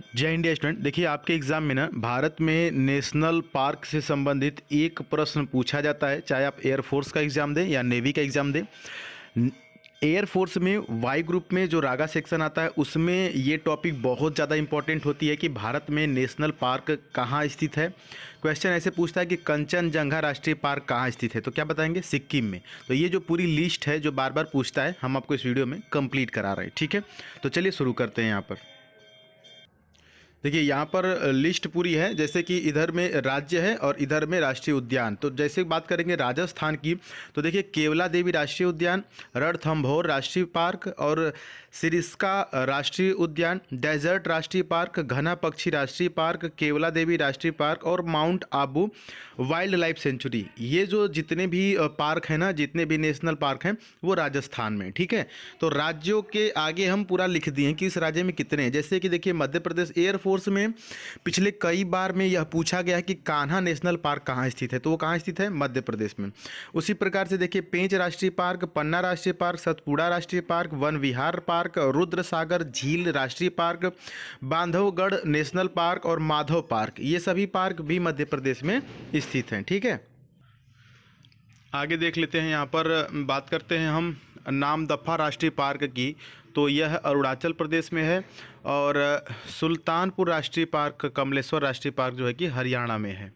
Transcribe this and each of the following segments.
जय India student. देखिए, आपके एग्जाम में ना भारत में नेशनल पार्क से संबंधित एक प्रश्न पूछा जाता है, चाहे आप एयरफोर्स का एग्जाम दें या नेवी का एग्जाम दें। एयरफोर्स में वाई ग्रुप में जो रागा सेक्शन आता है उसमें ये टॉपिक बहुत ज़्यादा इंपॉर्टेंट होती है कि भारत में नेशनल पार्क कहाँ स्थित है। क्वेश्चन ऐसे पूछता है कि कंचनजंगा राष्ट्रीय पार्क कहाँ स्थित है, तो क्या बताएंगे? सिक्किम में। तो ये जो पूरी लिस्ट है जो बार बार पूछता है, हम आपको इस वीडियो में कंप्लीट करा रहे हैं। ठीक है, तो चलिए शुरू करते हैं। यहाँ पर देखिए, यहाँ पर लिस्ट पूरी है, जैसे कि इधर में राज्य है और इधर में राष्ट्रीय उद्यान। तो जैसे बात करेंगे राजस्थान की, तो देखिए केवला देवी राष्ट्रीय उद्यान, रणथंभौर राष्ट्रीय पार्क और सिरिस्का राष्ट्रीय उद्यान, डेजर्ट राष्ट्रीय पार्क, घना पक्षी राष्ट्रीय पार्क, केवला देवी राष्ट्रीय पार्क और mount Abu wild life sanctuary. ये जो जितने भी पार्क हैं ना, जितने भी नेशनल पार्क हैं, वो राजस्थान में। ठीक है, तो राज्यों के आगे हम पूरा लिख दिए हैं कि इस राज्य में कितने हैं। जैसे कि देखिए मध्य प्रदेश एयरफोर्स में पिछले कई बार में यह पूछा गया है कि कान्हा नेशनल पार्क कहाँ स्थित है, तो वो कहाँ स्थित है? मध्य प्रदेश में। उसी प्रकार से देखिए पेंच राष्ट्रीय पार्क, पन्ना राष्ट्रीय पार्क, सतपुड़ा राष्ट्रीय पार्क, वन विहार पार्क, रुद्र सागर झील राष्ट्रीय पार्क, बांधवगढ़ नेशनल पार्क और माधव पार्क, ये सभी पार्क भी मध्य प्रदेश में स्थित हैं। ठीक है, आगे देख लेते हैं। यहाँ पर बात करते हैं हम नामदफा राष्ट्रीय पार्क की, तो यह अरुणाचल प्रदेश में है। और सुल्तानपुर राष्ट्रीय पार्क, कमलेश्वर राष्ट्रीय पार्क जो है कि हरियाणा में है।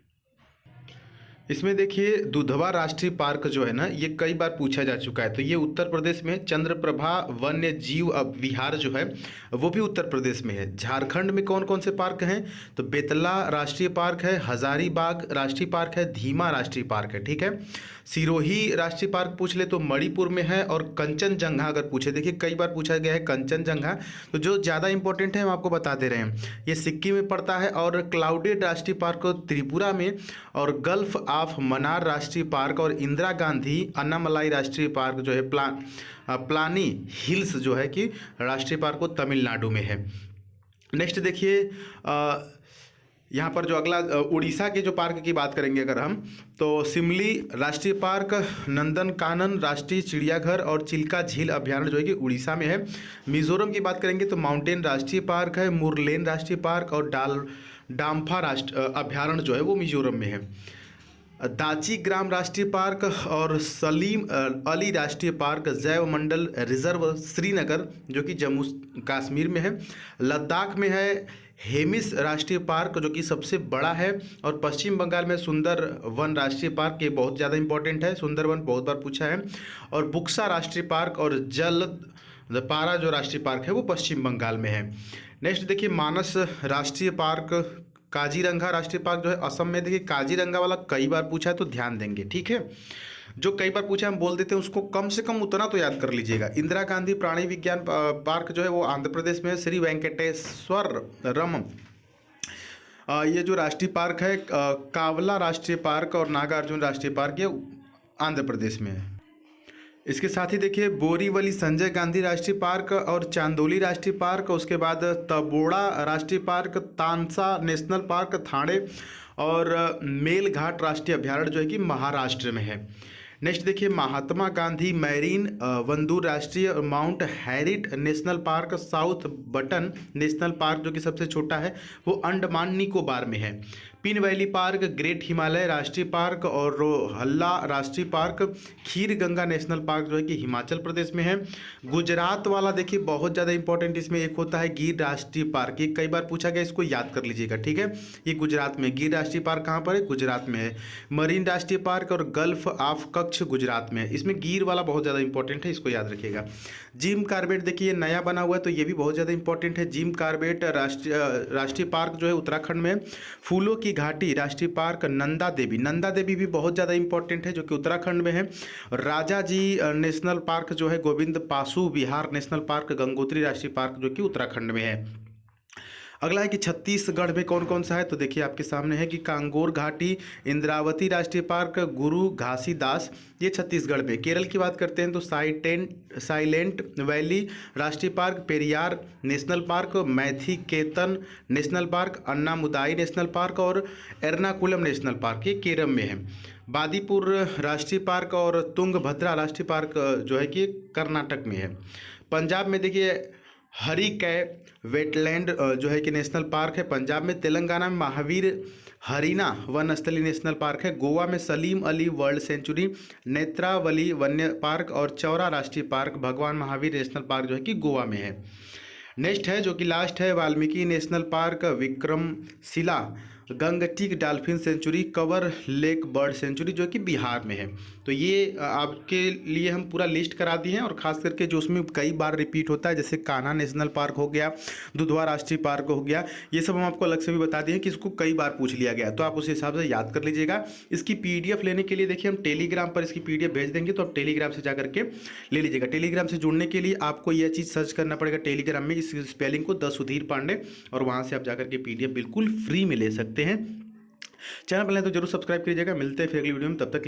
इसमें देखिए दुधवा राष्ट्रीय पार्क जो है ना, ये कई बार पूछा जा चुका है। तो ये उत्तर प्रदेश में चंद्रप्रभा वन्य जीव विहार जो है वो भी उत्तर प्रदेश में है। झारखंड में कौन कौन से पार्क हैं? तो बेतला राष्ट्रीय पार्क है, हजारीबाग राष्ट्रीय पार्क है, धीमा राष्ट्रीय पार्क है। ठीक है, सिरोही राष्ट्रीय पार्क पूछ ले तो मणिपुर में है। और कंचनजंगा अगर पूछे, देखिए कई बार पूछा गया है कंचनजंगा, तो जो ज़्यादा इंपॉर्टेंट है हम आपको बता दे रहे हैं। ये सिक्किम में पड़ता है। और क्लाउडेड राष्ट्रीय पार्क त्रिपुरा में, और गल्फ ऑफ मन्नार राष्ट्रीय पार्क और इंदिरा गांधी अन्नामलाई राष्ट्रीय पार्क जो है प्लानी हिल्स जो है कि राष्ट्रीय पार्क वो तमिलनाडु में है। नेक्स्ट देखिए यहाँ पर जो अगला उड़ीसा के जो पार्क की बात करेंगे अगर हम, तो सिमली राष्ट्रीय पार्क, नंदनकानन राष्ट्रीय चिड़ियाघर और चिल्का झील अभ्यारण्य जो है कि उड़ीसा में है। मिजोरम की बात करेंगे तो माउंटेन राष्ट्रीय पार्क है, मुरलेन राष्ट्रीय पार्क और डाम्फा अभ्यारण्य जो है वो मिजोरम में है। दाची ग्राम राष्ट्रीय पार्क और सलीम अली राष्ट्रीय पार्क जैव मंडल रिजर्व श्रीनगर जो कि जम्मू कश्मीर में है। लद्दाख में है हेमिस राष्ट्रीय पार्क जो कि सबसे बड़ा है। और पश्चिम बंगाल में सुंदर वन राष्ट्रीय पार्क, ये बहुत ज़्यादा इंपॉर्टेंट है, सुंदरवन बहुत बार पूछा है। और बुक्सा राष्ट्रीय पार्क और जलदपारा जो राष्ट्रीय पार्क है वो पश्चिम बंगाल में है। नेक्स्ट देखिए मानस राष्ट्रीय पार्क, काजीरंगा राष्ट्रीय पार्क जो है असम में। देखिए काजीरंगा वाला कई बार पूछा है तो ध्यान देंगे। ठीक है, जो कई बार पूछा हम बोल देते हैं उसको कम से कम उतना तो याद कर लीजिएगा। इंदिरा गांधी प्राणी विज्ञान पार्क जो है वो आंध्र प्रदेश में है। श्री वेंकटेश्वर रम ये जो राष्ट्रीय पार्क है, कावला राष्ट्रीय पार्क और नागार्जुन राष्ट्रीय पार्क ये आंध्र प्रदेश में है। इसके साथ ही देखिए बोरीवली संजय गांधी राष्ट्रीय पार्क और चांदोली राष्ट्रीय पार्क, उसके बाद तबोड़ा राष्ट्रीय पार्क, तानसा नेशनल पार्क थाने और मेलघाट राष्ट्रीय अभ्यारण्य जो है कि महाराष्ट्र में है। नेक्स्ट देखिए महात्मा गांधी मैरीन वंदूर राष्ट्रीय और mount Herriot national park, south button national park जो कि सबसे छोटा है वो अंडमान निकोबार में है। Pin valley park, great Himalaya राष्ट्रीय पार्क और रोहल्ला राष्ट्रीय पार्क, खीर गंगा नेशनल पार्क जो है कि हिमाचल प्रदेश में है। गुजरात वाला देखिए बहुत ज़्यादा इंपॉर्टेंट, इसमें एक होता है गिर राष्ट्रीय पार्क, ये कई बार पूछा गया, इसको याद कर लीजिएगा। ठीक है, ये गुजरात में गिर राष्ट्रीय पार्क कहाँ पर है? गुजरात में है। मरीन राष्ट्रीय पार्क और गल्फ ऑफ कच्छ गुजरात में है। इसमें गिर वाला बहुत ज़्यादा इंपॉर्टेंट है, इसको याद रखिएगा। जिम कार्बेट देखिए ये नया बना हुआ है तो ये भी बहुत ज़्यादा इंपॉर्टेंट है। जिम कार्बेट राष्ट्रीय पार्क जो है उत्तराखंड में। फूलों की घाटी राष्ट्रीय पार्क, नंदा देवी भी बहुत ज़्यादा इंपॉर्टेंट है जो कि उत्तराखंड में है। राजा जी नेशनल पार्क जो है, गोविंद पासु विहार नेशनल पार्क, गंगोत्री राष्ट्रीय पार्क जो कि उत्तराखंड में है। अगला है कि छत्तीसगढ़ में कौन कौन सा है, तो देखिए आपके सामने है कि कांगोर घाटी, इंद्रावती राष्ट्रीय पार्क, गुरु घासीदास, ये छत्तीसगढ़ में। केरल की बात करते हैं तो साइलेंट वैली राष्ट्रीय park, Periyar national park, Mathikettan national park, Anamudi national park और एर्नाकुलम नेशनल पार्क, ये केरल में है। बादीपुर राष्ट्रीय पार्क और तुंगभद्रा राष्ट्रीय पार्क जो है कि कर्नाटक में है। पंजाब में देखिए हरिकै वेटलैंड जो है कि नेशनल पार्क है। पंजाब में, तेलंगाना में महावीर हरीना वन स्थलीय नेशनल पार्क है। गोवा में सलीम अली वर्ल्ड सेंचुरी, नेत्रावली वन्य पार्क और चौरा राष्ट्रीय पार्क, भगवान महावीर नेशनल पार्क जो है कि गोवा में है। नेक्स्ट है जो कि लास्ट है, Valmiki national park, Vikramshila Gangetic dolphin sanctuary, Kanwar lake bird sanctuary जो कि बिहार में है। तो ये आपके लिए हम पूरा लिस्ट करा दिए हैं, और ख़ास करके जो उसमें कई बार रिपीट होता है, जैसे कान्हा नेशनल पार्क हो गया, दुधवा राष्ट्रीय पार्क हो गया, ये सब हम आपको अलग से भी बता दिए कि इसको कई बार पूछ लिया गया, तो आप उस हिसाब से याद कर लीजिएगा। इसकी PDF लेने के लिए देखिए हम टेलीग्राम पर इसकी PDF भेज देंगे, तो आप टेलीग्राम से जा करके ले लीजिएगा। टेलीग्राम से जुड़ने के लिए आपको यह चीज़ सर्च करना पड़ेगा टेलीग्राम में, इस स्पेलिंग को द सुधीर पांडे, और वहाँ से आप जाकर के PDF बिल्कुल फ्री में ले सकते हैं। चैनल पर तो जरूर सब्सक्राइब कीजिएगा। मिलते हैं फिर अगली वीडियो में, तब तक